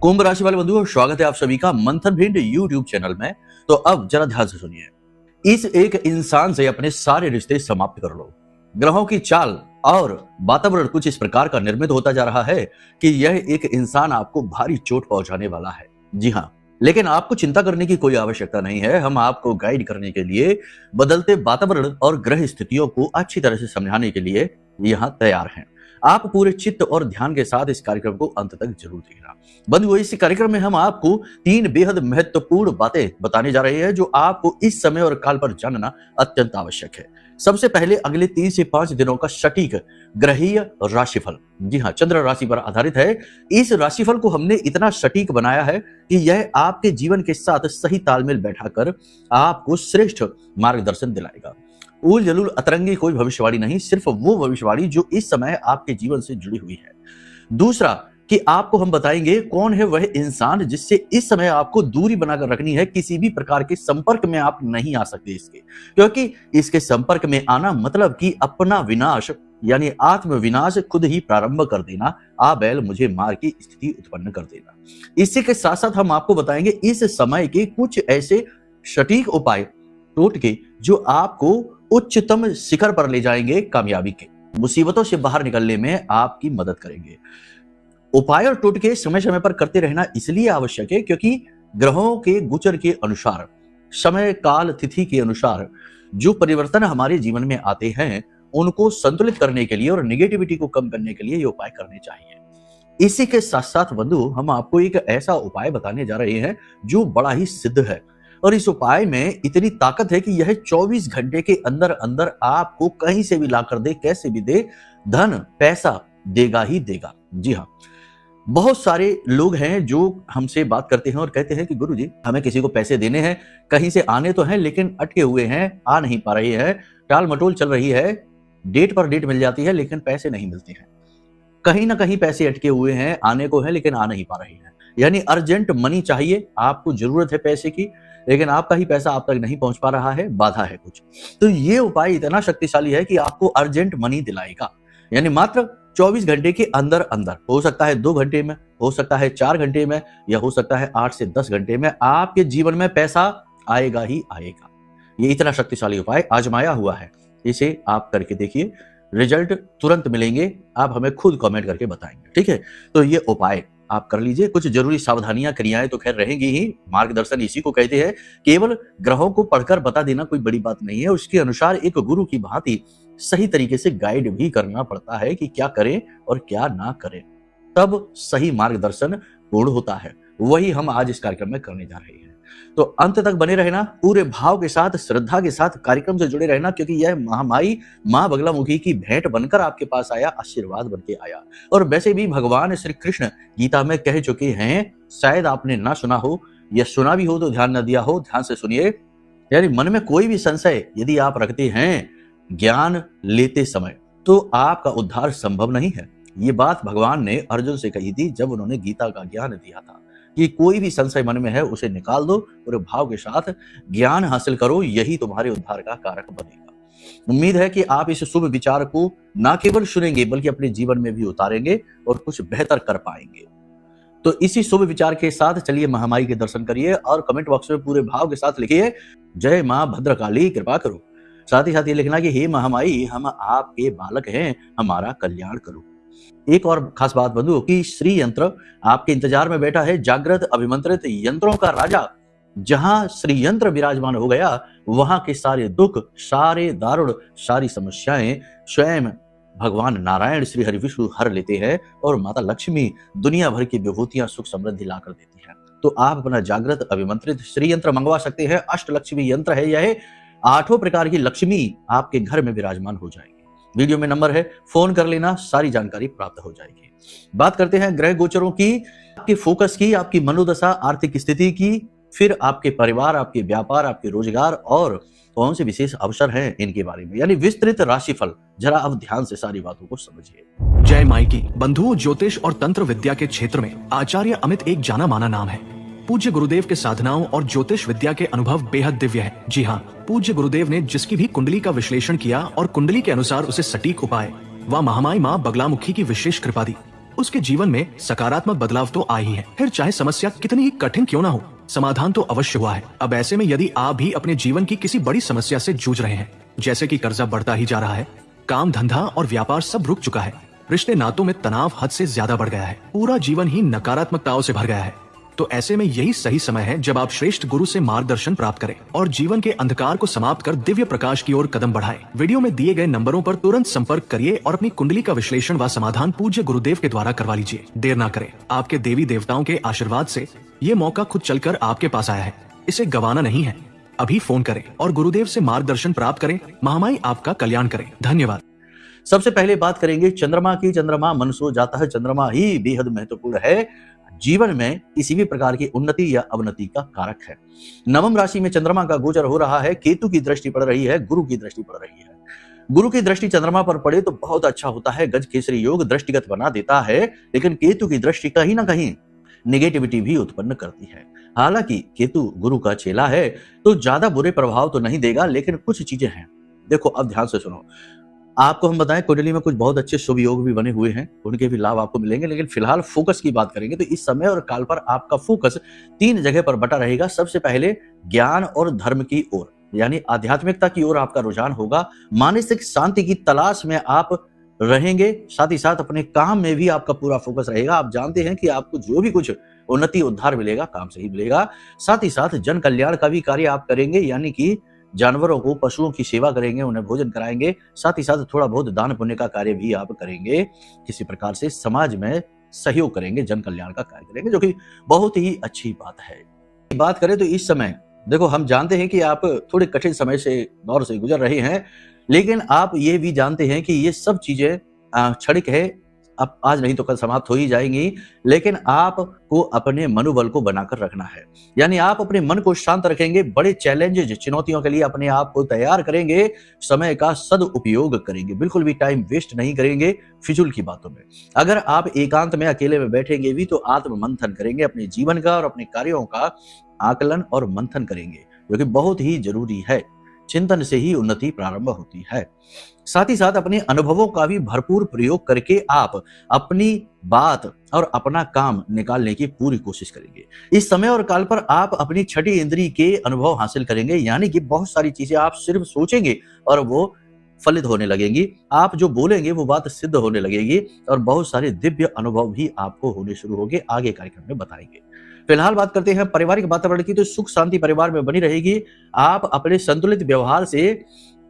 कुंभ राशि वाले बंधुओं, स्वागत है आप सभी का मंथन भिंड यूट्यूब चैनल में। तो अब जरा ध्यान से सुनिए। इस एक इंसान से अपने सारे रिश्ते समाप्त कर लो। ग्रहों की चाल और वातावरण कुछ इस प्रकार का निर्मित होता जा रहा है कि यह एक इंसान आपको भारी चोट पहुंचाने वाला है। जी हाँ, लेकिन आपको चिंता करने की कोई आवश्यकता नहीं है। हम आपको गाइड करने के लिए बदलते वातावरण और ग्रह स्थितियों को अच्छी तरह से समझाने के लिए यहाँ तैयार हैं। आप पूरे चित्त और ध्यान के साथ इस कार्यक्रम को अंत तक जरूर देखना। बंधुओं, इस कार्यक्रम में हम आपको 3 बेहद महत्वपूर्ण बातें बताने जा रहे हैं जो आपको इस समय और काल पर जानना अत्यंत आवश्यक है। सबसे पहले अगले 3 से 5 दिनों का सटीक ग्रहीय राशिफल, जी हाँ, चंद्र राशि पर आधारित है। इस राशिफल को हमने इतना सटीक बनाया है कि यह आपके जीवन के साथ सही तालमेल बैठाकर आपको श्रेष्ठ मार्गदर्शन दिलाएगा। उल जलूल अतरंगी कोई भविष्यवाणी नहीं, सिर्फ वो भविष्यवाणी जो इस समय आपके जीवन से जुड़ी हुई है। दूसरा कि आपको हम बताएंगे कौन है वह इंसान जिससे इस समय आपको दूरी बनाकर रखनी है। किसी भी प्रकार के संपर्क में आप नहीं आ सकते इसके, क्योंकि इसके संपर्क में आना मतलब कि अपना विनाश यानी आत्म विनाश खुद ही प्रारंभ कर देना, आ बैल मुझे मार की स्थिति उत्पन्न कर देना। इसी के साथ साथ हम आपको बताएंगे इस समय के कुछ ऐसे सटीक उपाय टोटके जो आपको उच्चतम शिखर पर ले जाएंगे, कामयाबी के मुसीबतों से बाहर निकलने में आपकी मदद करेंगे। उपाय और टोटके समय समय पर करते रहना इसलिए आवश्यक है क्योंकि ग्रहों के गोचर के अनुसार, समय काल तिथि के अनुसार जो परिवर्तन हमारे जीवन में आते हैं उनको संतुलित करने के लिए और नेगेटिविटी को कम करने के लिए ये उपाय करने चाहिए। इसी के साथ साथ बंधु, हम आपको एक ऐसा उपाय बताने जा रहे हैं जो बड़ा ही सिद्ध है और इस उपाय में इतनी ताकत है कि यह 24 घंटे के अंदर अंदर आपको कहीं से भी लाकर दे, कैसे भी दे, धन पैसा देगा ही देगा। जी हाँ, बहुत सारे लोग हैं जो हमसे बात करते हैं और कहते हैं कि गुरुजी, हमें किसी को पैसे देने हैं, कहीं से आने तो हैं लेकिन अटके हुए हैं, आ नहीं पा रहे हैं, टाल मटोल चल रही है, डेट पर डेट मिल जाती है लेकिन पैसे नहीं मिलते हैं। कहीं ना कहीं पैसे अटके हुए हैं, आने को है लेकिन आ नहीं पा रहे हैं। यानी अर्जेंट मनी चाहिए, आपको जरूरत है पैसे की, लेकिन आपका ही पैसा आप तक नहीं पहुंच पा रहा है, बाधा है कुछ। तो ये उपाय इतना शक्तिशाली है कि आपको अर्जेंट मनी दिलाएगा। यानी मात्र 24 घंटे के अंदर अंदर, हो सकता है 2 घंटे में, हो सकता है 4 घंटे में, या हो सकता है 8 से 10 घंटे में आपके जीवन में पैसा आएगा ही आएगा। ये इतना शक्तिशाली उपाय आजमाया हुआ है, इसे आप करके देखिए, रिजल्ट तुरंत मिलेंगे। आप हमें खुद कमेंट करके बताएंगे, ठीक है। तो ये उपाय आप कर लीजिए। कुछ जरूरी सावधानियां, क्रियाएं तो खैर रहेंगी ही, मार्गदर्शन इसी को कहते हैं। केवल ग्रहों को पढ़कर बता देना कोई बड़ी बात नहीं है, उसके अनुसार एक गुरु की भांति सही तरीके से गाइड भी करना पड़ता है कि क्या करें और क्या ना करें, तब सही मार्गदर्शन पूर्ण होता है। वही हम आज इस कार्यक्रम में करने जा रहे हैं। तो अंत तक बने रहना, पूरे भाव के साथ, श्रद्धा के साथ कार्यक्रम से जुड़े रहना, क्योंकि यह महामाई मां बगलामुखी की भेंट बनकर आपके पास आया, आशीर्वाद बनके आया। और वैसे भी भगवान श्री कृष्ण गीता में कह चुके हैं, शायद आपने ना सुना हो या सुना भी हो तो ध्यान न दिया हो, ध्यान से सुनिए। यानी मन में कोई भी संशय यदि आप रखते हैं ज्ञान लेते समय, तो आपका उद्धार संभव नहीं है। ये बात भगवान ने अर्जुन से कही थी जब उन्होंने गीता का ज्ञान दिया था कि कोई भी संशय मन में है उसे निकाल दो, पूरे भाव के साथ ज्ञान हासिल करो, यही तुम्हारे उद्धार का कारक बनेगा। उम्मीद है कि आप इस शुभ विचार को ना केवल सुनेंगे बल्कि अपने जीवन में भी उतारेंगे और कुछ बेहतर कर पाएंगे। तो इसी शुभ विचार के साथ चलिए महामाई के दर्शन करिए और कमेंट बॉक्स में पूरे भाव के साथ लिखिए, जय मां भद्रकाली कृपा करो। साथ ही साथ ये लिखना कि हे महामाई, हम आपके बालक हैं, हमारा कल्याण करो। एक और खास बात बंधु कि श्री यंत्र आपके इंतजार में बैठा है, जागृत अभिमंत्रित यंत्रों का राजा। जहां श्री यंत्र विराजमान हो गया, वहां के सारे दुख, सारे दारुण, सारी समस्याएं स्वयं भगवान नारायण श्री हरि विष्णु हर लेते हैं और माता लक्ष्मी दुनिया भर की विभूतियां, सुख समृद्धि लाकर देती है। तो आप अपना जागृत अभिमंत्रित श्री यंत्र मंगवा सकते हैं। अष्ट लक्ष्मी यंत्र है यह, 8 प्रकार की लक्ष्मी आपके घर में विराजमान हो जाएगी। वीडियो में नंबर है, फोन कर लेना, सारी जानकारी प्राप्त हो जाएगी। बात करते हैं ग्रह गोचरों की, आपके फोकस की, आपकी मनोदशा, आर्थिक स्थिति की, फिर आपके परिवार, आपके व्यापार, आपके रोजगार और कौन से विशेष अवसर हैं इनके बारे में, यानी विस्तृत राशिफल। जरा अब ध्यान से सारी बातों को समझिए। जय माई की। बंधुओं, ज्योतिष और तंत्र विद्या के क्षेत्र में आचार्य अमित एक जाना माना नाम है। पूज्य गुरुदेव के साधनाओं और ज्योतिष विद्या के अनुभव बेहद दिव्य है। जी हाँ, पूज्य गुरुदेव ने जिसकी भी कुंडली का विश्लेषण किया और कुंडली के अनुसार उसे सटीक उपाय व महामाई मां बगलामुखी की विशेष कृपा दी, उसके जीवन में सकारात्मक बदलाव तो आए ही है। फिर चाहे समस्या कितनी ही कठिन क्यों ना हो, समाधान तो अवश्य हुआ है। अब ऐसे में यदि आप भी अपने जीवन की किसी बड़ी समस्या से जूझ रहे हैं, जैसे कि कर्जा बढ़ता ही जा रहा है, काम धंधा और व्यापार सब रुक चुका है, रिश्ते नातों में तनाव हद से ज्यादा बढ़ गया है, पूरा जीवन ही नकारात्मकताओं से भर गया है, तो ऐसे में यही सही समय है जब आप श्रेष्ठ गुरु से मार्गदर्शन प्राप्त करें और जीवन के अंधकार को समाप्त कर दिव्य प्रकाश की ओर कदम बढ़ाएं। वीडियो में दिए गए नंबरों पर तुरंत संपर्क करिए और अपनी कुंडली का विश्लेषण व समाधान पूज्य गुरुदेव के द्वारा करवा लीजिए। देर ना करें, आपके देवी देवताओं के आशीर्वाद से ये मौका खुद चलकर आपके पास आया है, इसे गंवाना नहीं है। अभी फोन करें और गुरुदेव से मार्गदर्शन प्राप्त करें। महामाई आपका कल्याण करें। धन्यवाद। सबसे पहले बात करेंगे चंद्रमा की। चंद्रमा मन सो जाता है, चंद्रमा ही बेहद महत्वपूर्ण है, जीवन में किसी भी प्रकार की उन्नति या अवनति का कारक है। नवम राशि में चंद्रमा का गोचर हो रहा है, केतु की दृष्टि पड़ रही है, गुरु की दृष्टि पड़ रही है। गुरु की दृष्टि चंद्रमा पर पड़े तो बहुत अच्छा होता है, गज केसरी योग दृष्टिगत बना देता है, लेकिन केतु की दृष्टि कहीं ना कहीं नेगेटिविटी भी उत्पन्न करती है। हालांकि केतु गुरु का चेला है तो ज्यादा बुरे प्रभाव तो नहीं देगा, लेकिन कुछ चीजें हैं। देखो, अब ध्यान से सुनो। आपको हम बताएं, कुंडली में कुछ बहुत अच्छे शुभ योग भी बने हुए हैं, उनके भी लाभ आपको मिलेंगे, लेकिन फिलहाल फोकस की बात करेंगे तो इस समय और काल पर आपका फोकस 3 जगह पर बटा रहेगा। सबसे पहले ज्ञान और धर्म की ओर, यानी आध्यात्मिकता की ओर आपका रुझान होगा। मानसिक शांति की तलाश में आप रहेंगे, साथ ही साथ अपने काम में भी आपका पूरा फोकस रहेगा। आप जानते हैं कि आपको जो भी कुछ उन्नति उद्धार मिलेगा काम से ही मिलेगा। साथ ही साथ जन कल्याण का भी कार्य आप करेंगे, यानी कि जानवरों को, पशुओं की सेवा करेंगे, उन्हें भोजन कराएंगे। साथ ही साथ थोड़ा बहुत दान पुण्य का कार्य भी आप करेंगे, किसी प्रकार से समाज में सहयोग करेंगे, जन कल्याण का कार्य करेंगे, जो कि बहुत ही अच्छी बात है। बात करें तो इस समय देखो, हम जानते हैं कि आप थोड़े कठिन समय से दौर से गुजर रहे हैं, लेकिन आप ये भी जानते हैं कि ये सब चीजें क्षणिक है, अब आज नहीं तो कल समाप्त हो ही जाएंगी, लेकिन आपको अपने मनोबल को बनाकर रखना है। यानी आप अपने मन को शांत रखेंगे, बड़े चैलेंजेस, चुनौतियों के लिए अपने आप को तैयार करेंगे, समय का सदुपयोग करेंगे, बिल्कुल भी टाइम वेस्ट नहीं करेंगे फिजूल की बातों में। अगर आप एकांत में अकेले में बैठेंगे भी तो आत्म मंथन करेंगे, अपने जीवन का और अपने कार्यों का आकलन और मंथन करेंगे, जो कि बहुत ही जरूरी है। चिंतन से ही उन्नति प्रारंभ होती है। साथ ही साथ अपने अनुभवों का भी भरपूर प्रयोग करके आप अपनी बात और अपना काम निकालने की पूरी कोशिश करेंगे। इस समय और काल पर आप अपनी छठी इंद्री के अनुभव हासिल करेंगे, यानी कि बहुत सारी चीजें आप सिर्फ सोचेंगे और वो फलित होने लगेंगी। आप जो बोलेंगे वो बात सिद्ध होने लगेगी और बहुत सारे दिव्य अनुभव भी आपको होने शुरू होंगे, आगे कार्यक्रम में बताएंगे। फिलहाल बात करते हैं पारिवारिक वातावरण की, तो सुख शांति परिवार में बनी रहेगी। आप अपने संतुलित व्यवहार से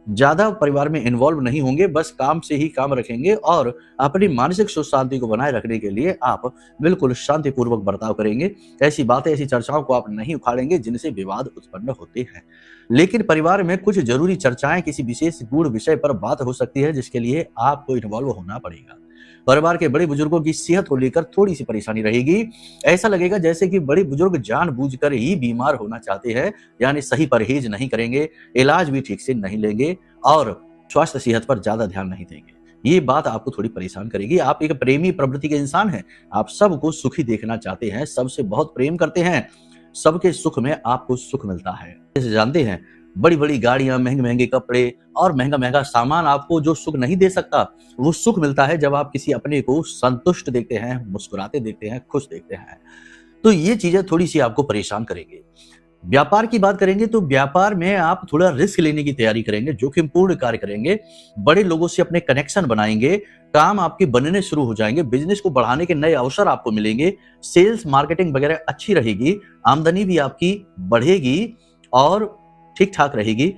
ज्यादा परिवार में इन्वॉल्व नहीं होंगे, बस काम से ही काम रखेंगे और अपनी मानसिक सुख शांति को बनाए रखने के लिए आप बिल्कुल शांतिपूर्वक बर्ताव करेंगे। ऐसी बातें, ऐसी चर्चाओं को आप नहीं उखाड़ेंगे जिनसे विवाद उत्पन्न होते हैं। लेकिन परिवार में कुछ जरूरी चर्चाएं, किसी विशेष गूढ़ विषय पर बात हो सकती है, जिसके लिए आपको इन्वॉल्व होना पड़ेगा। परिवार के बड़े बुजुर्गों की सेहत को लेकर थोड़ी सी परेशानी रहेगी। ऐसा लगेगा जैसे कि बड़े बुजुर्ग जानबूझकर ही बीमार होना चाहते हैं, यानी सही परहेज नहीं करेंगे, इलाज भी ठीक से नहीं लेंगे और स्वास्थ्य सेहत पर ज्यादा ध्यान नहीं देंगे। ये बात आपको थोड़ी परेशान करेगी। आप एक प्रेमी प्रवृत्ति के इंसान हैं, आप सबको सुखी देखना चाहते हैं, सबसे बहुत प्रेम करते हैं, सबके सुख में आपको सुख मिलता है। जैसे जानते हैं, बड़ी बड़ी गाड़ियां, महंगे महंगे कपड़े और महंगा महंगा सामान आपको जो सुख नहीं दे सकता, वो सुख मिलता है जब आप किसी अपने को संतुष्ट देखते हैं, मुस्कुराते देखते हैं, खुश देखते हैं। तो ये चीजें थोड़ी सी आपको परेशान करेंगे। व्यापार की बात करेंगे तो व्यापार में आप थोड़ा रिस्क लेने की तैयारी करेंगे, जोखिमपूर्ण कार्य करेंगे, बड़े लोगों से अपने कनेक्शन बनाएंगे, काम आपके बनने शुरू हो जाएंगे, बिजनेस को बढ़ाने के नए अवसर आपको मिलेंगे, सेल्स मार्केटिंग वगैरह अच्छी रहेगी, आमदनी भी आपकी बढ़ेगी और ठीक ठाक रहेगी।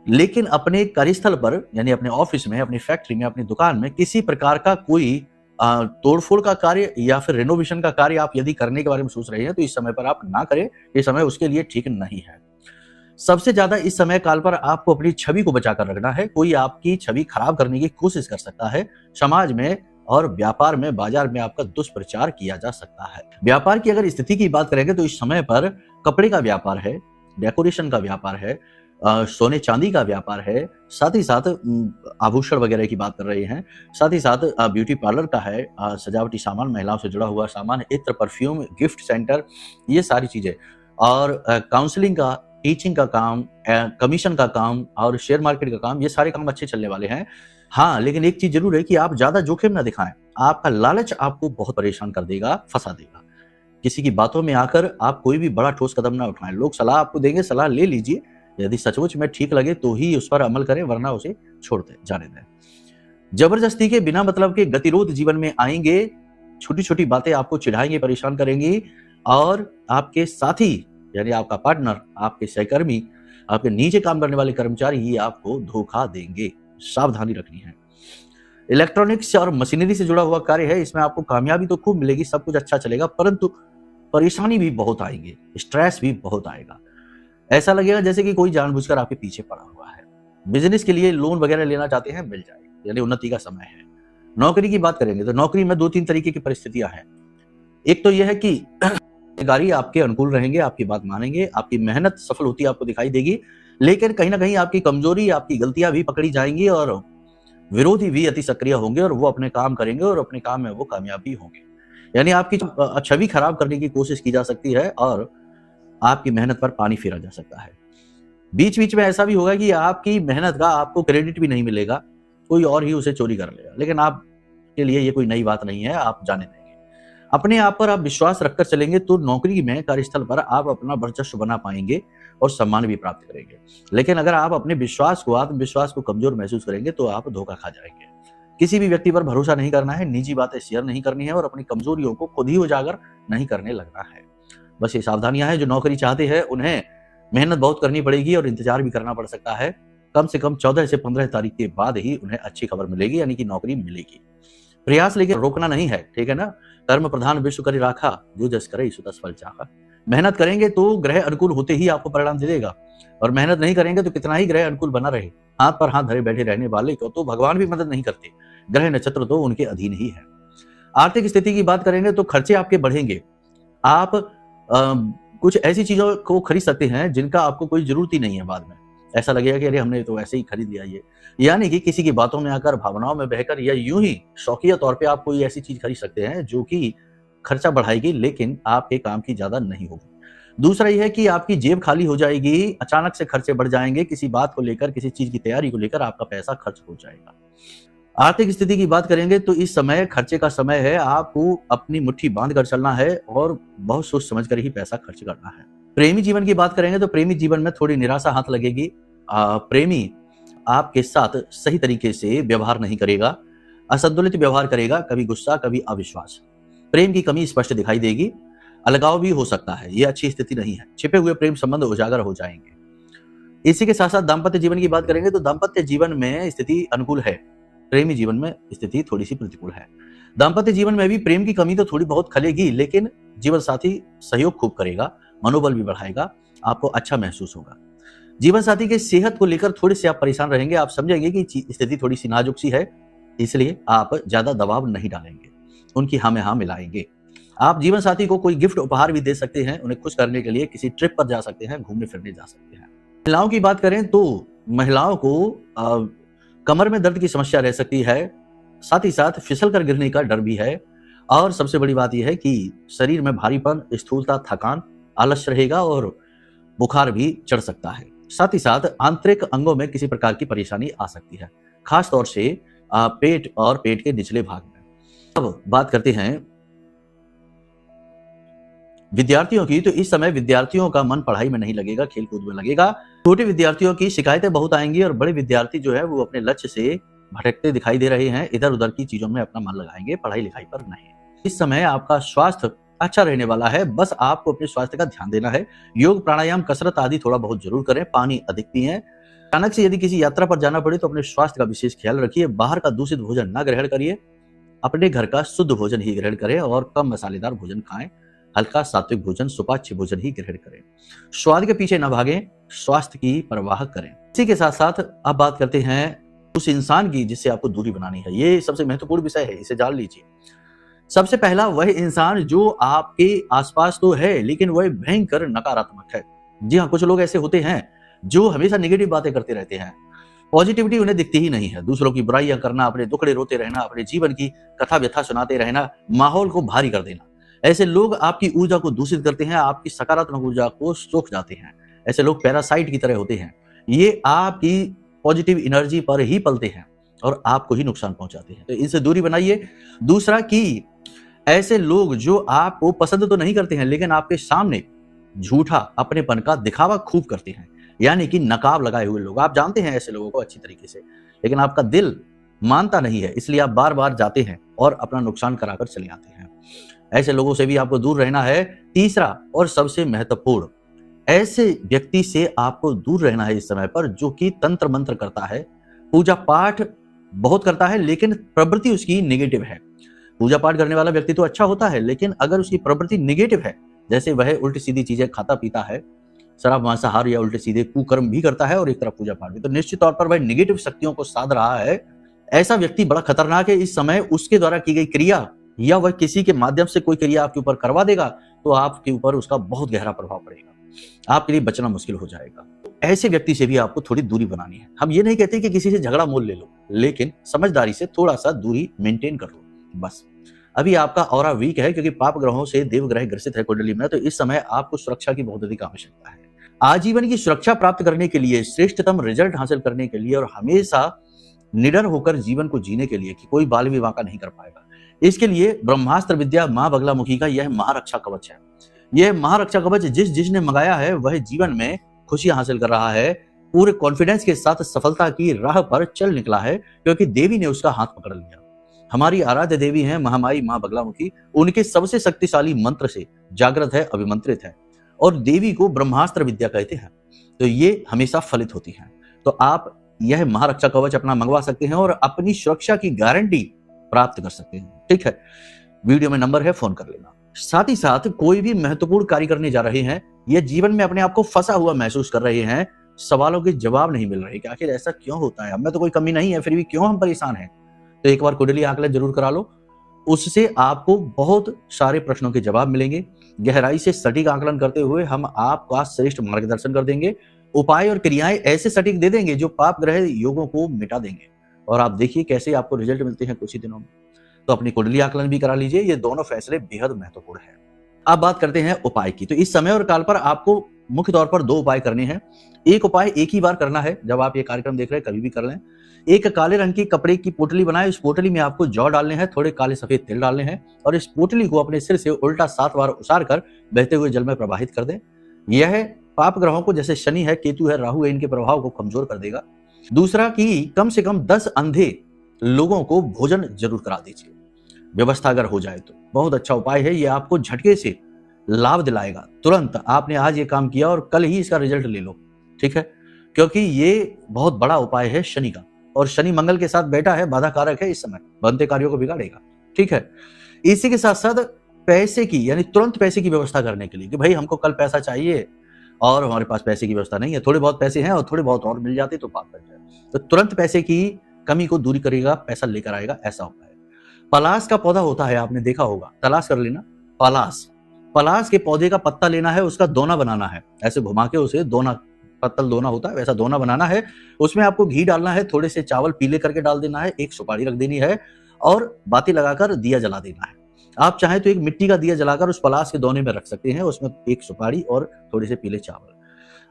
लेकिन अपने कार्यस्थल पर, यानी अपने ऑफिस में, अपनी फैक्ट्री में, अपनी दुकान में किसी प्रकार का कोई तोड़फोड़ का कार्य या फिर रेनोवेशन का कार्य आप यदि करने के बारे में सोच रहे हैं तो इस समय पर आप ना करें, ये समय उसके लिए ठीक नहीं है। सबसे ज्यादा इस समय काल पर आपको अपनी छवि को बचाकर रखना है। कोई आपकी छवि खराब करने की कोशिश कर सकता है, समाज में और व्यापार में, बाजार में आपका दुष्प्रचार किया जा सकता है। व्यापार की अगर स्थिति की बात करेंगे तो इस समय पर कपड़े का व्यापार है, डेकोरेशन का व्यापार है, सोने चांदी का व्यापार है, साथ ही साथ आभूषण वगैरह की बात कर रहे हैं, साथ ही साथ ब्यूटी पार्लर का है, सजावटी सामान, महिलाओं से जुड़ा हुआ सामान, इत्र, परफ्यूम, गिफ्ट सेंटर, ये सारी चीजें, और काउंसलिंग का, टीचिंग का काम, कमीशन का काम और शेयर मार्केट का काम, ये सारे काम अच्छे चलने वाले हैं। हाँ, लेकिन एक चीज जरूर है कि आप ज्यादा जोखिम ना दिखाएं। आपका लालच आपको बहुत परेशान कर देगा, फंसा देगा। किसी की बातों में आकर आप कोई भी बड़ा ठोस कदम ना उठाएं। लोग सलाह आपको देंगे, सलाह ले लीजिए, यदि सचमुच में ठीक लगे तो ही उस पर अमल करें, वरना उसे छोड़ दें, जाने दें। जबरदस्ती के बिना मतलब के गतिरोध जीवन में आएंगे, छोटी छोटी बातें आपको चिढ़ाएंगे, परेशान करेंगी, और आपके साथी यानी आपका पार्टनर, आपके सहकर्मी, आपके नीचे काम करने वाले कर्मचारी ही आपको धोखा देंगे। सावधानी रखनी है। इलेक्ट्रॉनिक्स और मशीनरी से जुड़ा हुआ कार्य है, इसमें आपको कामयाबी तो खूब मिलेगी, सब कुछ अच्छा चलेगा, परंतु परेशानी भी बहुत आएगी, स्ट्रेस भी बहुत आएगा। ऐसा लगेगा जैसे कि कोई जानबूझकर आपके पीछे पड़ा हुआ है। बिजनेस के लिए लोन वगैरह लेना चाहते हैं, मिल जाएगा, यानी उन्नति का समय है। नौकरी की बात करेंगे तो नौकरी में 2-3 तरीके की परिस्थितियां हैं। एक तो यह है कि अधिकारी आपके अनुकूल रहेंगे, आपकी बात मानेंगे, आपकी मेहनत सफल होती आपको दिखाई देगी, लेकिन कहीं ना कहीं आपकी कमजोरी, आपकी गलतियां भी पकड़ी जाएंगी और विरोधी भी अति सक्रिय होंगे और वो अपने काम करेंगे और अपने काम में वो कामयाब भी होंगे। यानी आपकी छवि खराब करने की कोशिश की जा सकती है और आपकी मेहनत पर पानी फेरा जा सकता है। बीच बीच में ऐसा भी होगा कि आपकी मेहनत का आपको क्रेडिट भी नहीं मिलेगा, कोई और ही उसे चोरी कर लेगा, लेकिन आपके लिए ये कोई नई बात नहीं है, आप जाने देंगे। अपने आप पर आप विश्वास रखकर चलेंगे तो नौकरी में, कार्यस्थल पर आप अपना वर्चस्व बना पाएंगे और सम्मान भी प्राप्त करेंगे। लेकिन अगर आप अपने विश्वास को, आत्मविश्वास को कमजोर महसूस करेंगे तो आप धोखा खा जाएंगे। किसी भी व्यक्ति पर भरोसा नहीं करना है, निजी बातें शेयर नहीं करनी है और अपनी कमजोरियों को खुद ही उजागर नहीं करने लगना है। बस ये सावधानियां हैं। जो नौकरी चाहते हैं उन्हें मेहनत बहुत करनी पड़ेगी और इंतजार भी करना पड़ सकता है। कम से कम 14 से 15 तारीख के बाद ही उन्हें अच्छी खबर मिलेगी, यानी कि नौकरी मिलेगी। प्रयास लेकिन रोकना नहीं है, ठीक है ना। कर्म प्रधान विश्व करी राखा, जो जस करे सो तस फल चाखा। मेहनत करेंगे तो ग्रह अनुकूल होते ही आपको परिणाम दे देगा, और मेहनत नहीं करेंगे तो कितना ही ग्रह अनुकूल बना रहे, हाथ पर हाथ धरे बैठे रहने वाले को तो भगवान भी मदद नहीं करते, ग्रह नक्षत्र तो उनके अधीन ही है। आर्थिक स्थिति की बात करेंगे तो खर्चे आपके बढ़ेंगे। आप कुछ ऐसी चीजों को खरीद सकते हैं जिनका आपको कोई जरूरत ही नहीं है। बाद में ऐसा लगेगा कि अरे हमने तो ऐसे ही खरीद लिया ये, यानी कि किसी की बातों में आकर, भावनाओं में बहकर, या यूं ही शौकिया तौर पे आप कोई ऐसी चीज खरीद सकते हैं जो कि खर्चा बढ़ाएगी लेकिन आपके काम की ज्यादा नहीं होगी। दूसरा यह है कि आपकी जेब खाली हो जाएगी, अचानक से खर्चे बढ़ जाएंगे, किसी बात को लेकर, किसी चीज की तैयारी को लेकर आपका पैसा खर्च हो जाएगा। आर्थिक स्थिति की बात करेंगे तो इस समय खर्चे का समय है, आपको अपनी मुट्ठी बांध कर चलना है और बहुत सोच समझ कर ही पैसा खर्च करना है। प्रेमी जीवन की बात करेंगे तो प्रेमी जीवन में थोड़ी निराशा हाथ लगेगी। प्रेमी आपके साथ सही तरीके से व्यवहार नहीं करेगा, असंतुलित व्यवहार करेगा, कभी गुस्सा कभी अविश्वास। प्रेम की कमी स्पष्ट दिखाई देगी, अलगाव भी हो सकता है, यह अच्छी स्थिति नहीं है। छिपे हुए प्रेम संबंध उजागर हो जाएंगे। इसी के साथ साथ दाम्पत्य जीवन की बात करेंगे तो दाम्पत्य जीवन में स्थिति अनुकूल है, प्रेमी जीवन में स्थिति थोड़ी सी प्रतिकूल है। दाम्पत्य जीवन में भी प्रेम की कमी तो थोड़ी बहुत खलेगी, लेकिन जीवन साथी सहयोग खूब करेगा, मनोबल भी बढ़ाएगा, आपको अच्छा महसूस होगा। जीवन साथी के सेहत को लेकर थोड़े से आप परेशान रहेंगे, आप समझेंगे कि स्थिति थोड़ी सी नाजुक सी है, इसलिए आप ज्यादा दबाव नहीं डालेंगे, उनकी हाँ में हाँ मिलाएंगे। आप जीवन साथी को कोई गिफ्ट उपहार भी दे सकते हैं, उन्हें खुश करने के लिए किसी ट्रिप पर जा सकते हैं, घूमने फिरने जा सकते हैं। महिलाओं की बात करें तो महिलाओं को कमर में दर्द की समस्या रह सकती है, साथ ही साथ फिसल कर गिरने का डर भी है, और सबसे बड़ी बात यह है कि शरीर में भारीपन, स्थूलता, थकान, आलस्य रहेगा और बुखार भी चढ़ सकता है। साथ ही साथ आंतरिक अंगों में किसी प्रकार की परेशानी आ सकती है, खास तौर से पेट और पेट के निचले भाग में। अब बात करते हैं विद्यार्थियों की, तो इस समय विद्यार्थियों का मन पढ़ाई में नहीं लगेगा, खेल कूद में लगेगा। छोटे विद्यार्थियों की शिकायतें बहुत आएंगी और बड़े विद्यार्थी जो है वो अपने लक्ष्य से भटकते दिखाई दे रहे हैं, इधर उधर की चीजों में अपना मन लगाएंगे, पढ़ाई लिखाई पर नहीं। इस समय आपका स्वास्थ्य अच्छा रहने वाला है, बस आपको अपने स्वास्थ्य का ध्यान देना है। योग, प्राणायाम, कसरत आदि थोड़ा बहुत जरूर करें, पानी अधिक पिएं। अचानक से यदि किसी यात्रा पर जाना पड़े तो अपने स्वास्थ्य का विशेष ख्याल रखिए। बाहर का दूषित भोजन न ग्रहण करिए, अपने घर का शुद्ध भोजन ही ग्रहण करें और कम मसालेदार भोजन खाएं। हल्का सात्विक भोजन, सुपाच्य भोजन ही ग्रहण करें। स्वाद के पीछे न भागें, स्वास्थ्य की परवाह करें। इसी के साथ साथ अब बात करते हैं उस इंसान की जिससे आपको दूरी बनानी है। ये सबसे महत्वपूर्ण विषय है, इसे जान लीजिए। सबसे पहला वह इंसान जो आपके आसपास तो है लेकिन वह भयंकर नकारात्मक है। जी हाँ, कुछ लोग ऐसे होते हैं जो हमेशा नेगेटिव बातें करते रहते हैं, पॉजिटिविटी उन्हें दिखती ही नहीं है। दूसरों की बुराइयां करना, अपने दुखड़े रोते रहना, अपने जीवन की कथा व्यथा सुनाते रहना, माहौल को भारी कर देना। ऐसे लोग आपकी ऊर्जा को दूषित करते हैं, आपकी सकारात्मक ऊर्जा को सोख जाते हैं। ऐसे लोग पैरासाइट की तरह होते हैं, ये आपकी पॉजिटिव एनर्जी पर ही पलते हैं, और आपको ही नुकसान पहुंचाते हैं, तो इनसे दूरी बनाइए। दूसरा कि ऐसे लोग जो आपको पसंद तो नहीं करते हैं लेकिन आपके सामने झूठा अपनेपन का दिखावा खूब करते हैं, यानी कि नकाब लगाए हुए लोग, आप जानते हैं ऐसे लोगों को अच्छी तरीके से, लेकिन आपका दिल मानता नहीं है, इसलिए आप बार बार जाते हैं और अपना नुकसान कराकर चले आते हैं। ऐसे लोगों से भी आपको दूर रहना है। तीसरा और सबसे महत्वपूर्ण, ऐसे व्यक्ति से आपको दूर रहना है इस समय पर जो कि तंत्र मंत्र करता है, पूजा पाठ बहुत करता है लेकिन प्रवृत्ति उसकी नेगेटिव है। पूजा पाठ करने वाला व्यक्ति तो अच्छा होता है, लेकिन अगर उसकी प्रवृत्ति नेगेटिव है, जैसे वह उल्टी सीधी चीजें खाता पीता है, शराब मांसाहार या उल्टे सीधे कुकर्म भी करता है और एक तरफ पूजा पाठ भी, तो निश्चित तौर पर वह नेगेटिव शक्तियों को साध रहा है। ऐसा व्यक्ति बड़ा खतरनाक है। इस समय उसके द्वारा की गई क्रिया या वह किसी के माध्यम से कोई क्रिया आपके ऊपर करवा देगा तो आपके ऊपर उसका बहुत गहरा प्रभाव पड़ेगा, आपके लिए बचना मुश्किल हो जाएगा। ऐसे व्यक्ति से भी आपको थोड़ी दूरी बनानी है। हम ये नहीं कहते कि किसी से झगड़ा मोल ले लो, लेकिन समझदारी से थोड़ा सा दूरी मेंटेन कर लो बस। अभी आपका ऑरा वीक है क्योंकि पाप ग्रहों से देव ग्रह ग्रसित है कुंडली में, तो इस समय आपको सुरक्षा की बहुत अधिक आवश्यकता है। आजीवन की सुरक्षा प्राप्त करने के लिए, श्रेष्ठतम रिजल्ट हासिल करने के लिए और हमेशा निडर होकर जीवन को जीने के लिए कि कोई बाल विवाह का नहीं कर पाएगा, इसके लिए ब्रह्मास्त्र विद्या मां बगलामुखी का यह महारक्षा कवच है। यह महारक्षा कवच जिसने मंगाया है वह जीवन में खुशियां हासिल कर रहा है, पूरे कॉन्फिडेंस के साथ सफलता की राह पर चल निकला है क्योंकि देवी ने उसका हाथ पकड़ लिया। हमारी आराध्य देवी है महामाई मां बगलामुखी, उनके सबसे शक्तिशाली मंत्र से जागृत है, अभिमंत्रित है और देवी को ब्रह्मास्त्र विद्या कहते हैं, तो ये हमेशा फलित होती है। तो आप यह महारक्षा कवच अपना मंगवा सकते हैं और अपनी सुरक्षा की गारंटी प्राप्त कर सकते हैं। ठीक है, वीडियो में नंबर है, फोन कर लेना। साथ ही साथ कोई भी महत्वपूर्ण कार्य करने जा रहे हैं या जीवन में अपने आप को फंसा हुआ महसूस कर रहे हैं, सवालों के जवाब नहीं मिल रहे कि आखिर ऐसा क्यों होता है, हमें तो कोई कमी नहीं है फिर भी क्यों हम परेशान हैं, तो एक बार कुंडली आकलन जरूर करा लो। उससे आपको बहुत सारे प्रश्नों के जवाब मिलेंगे। गहराई से सटीक आकलन करते हुए हम आपका श्रेष्ठ मार्गदर्शन कर देंगे। उपाय और क्रियाएं ऐसे सटीक दे देंगे जो पाप ग्रह योगों को मिटा देंगे और आप देखिए कैसे आपको रिजल्ट मिलते हैं कुछ ही दिनों में। तो अपनी कुंडली आकलन भी करा लीजिए, ये दोनों फैसले बेहद महत्वपूर्ण है। अब बात करते हैं उपाय की। तो इस समय और काल पर आपको मुख्य तौर पर 2 उपाय करने हैं। एक उपाय एक ही बार करना है, जब आप ये कार्यक्रम देख रहे हैं कभी भी कर लें। एक काले रंग की कपड़े की पोटली बनाए, उस पोटली में आपको जौ डालने हैं, थोड़े काले सफेद तिल डालने हैं और इस पोटली को अपने सिर से उल्टा 7 बार उसार कर बहते हुए जल में प्रवाहित कर दें। यह पाप ग्रहों को, जैसे शनि है, केतु है, राहु है, इनके प्रभाव को कमजोर कर देगा। दूसरा कि कम से कम 10 अंधे लोगों को भोजन जरूर करा दीजिए, व्यवस्था अगर हो जाए तो। बहुत अच्छा उपाय है, ये आपको झटके से लाभ दिलाएगा। तुरंत आपने आज ये काम किया और कल ही इसका रिजल्ट ले लो, ठीक है, क्योंकि ये बहुत बड़ा उपाय है शनि का और शनि मंगल के साथ बैठा है, बाधा कारक है, इस समय बनते कार्यों को बिगाड़ेगा। ठीक है, इसी के साथ साथ पैसे की, यानी तुरंत पैसे की व्यवस्था करने के लिए कि भाई हमको कल पैसा चाहिए और हमारे पास पैसे की व्यवस्था नहीं है, थोड़े बहुत पैसे हैं और थोड़े बहुत और मिल जाते तो पाप कट जाए, तो तुरंत पैसे की कमी को दूरी करेगा, पैसा लेकर आएगा, ऐसा उपाय है। पलाश का पौधा होता है, आपने देखा होगा, तलाश कर लेना। पलाश के पौधे का पत्ता लेना है, उसका दोना बनाना है, ऐसे घुमा के उसे दोना, पत्तल दोना होता है वैसा दोना बनाना है। उसमें आपको घी डालना है, थोड़े से चावल पीले करके डाल देना है, एक सुपारी रख देनी है और बाती लगाकर दिया जला देना है। आप चाहें तो एक मिट्टी का दिया जलाकर उस पलाश के दोने में रख सकते हैं, उसमें एक सुपारी और थोड़े से पीले चावल।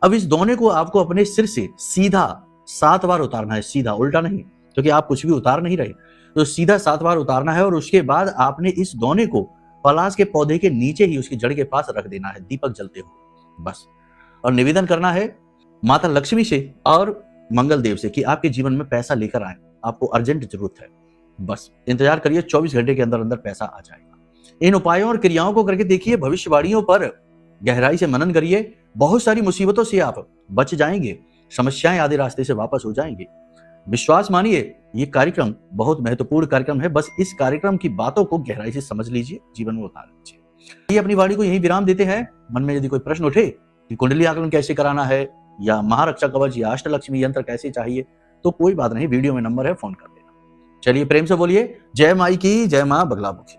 अब इस दोने को आपको अपने सिर से सीधा 7 बार उतारना है, सीधा, उल्टा नहीं, क्योंकि आप कुछ भी उतार नहीं रहे, तो सीधा 7 बार उतारना है और उसके बाद आपने इस दोने को पलाश के पौधे के नीचे ही उसकी जड़ के पास रख देना है, दीपक जलते हुए बस। और निवेदन करना है माता लक्ष्मी से और मंगल देव से कि आपके जीवन में पैसा लेकर आए, आपको अर्जेंट जरूरत है, बस इंतजार करिए, 24 घंटे के अंदर अंदर पैसा आ जाएगा। इन उपायों और क्रियाओं को करके देखिए, भविष्यवाणियों पर गहराई से मनन करिए, बहुत सारी मुसीबतों से आप बच जाएंगे, समस्याएं आधे रास्ते से वापस हो जाएंगे। विश्वास मानिए, ये कार्यक्रम बहुत महत्वपूर्ण कार्यक्रम है, बस इस कार्यक्रम की बातों को गहराई से समझ लीजिए, जीवन में उतार लीजिए। ये अपनी वाणी को यही विराम देते हैं। मन में यदि कोई प्रश्न उठे कि कुंडली आकलन कैसे कराना है या महारक्षा कवच या अष्टलक्ष्मी यंत्र कैसे चाहिए, तो कोई बात नहीं, वीडियो में नंबर है, फोन कर देना। चलिए प्रेम से बोलिए, जय माई की, जय मां बगलामुखी।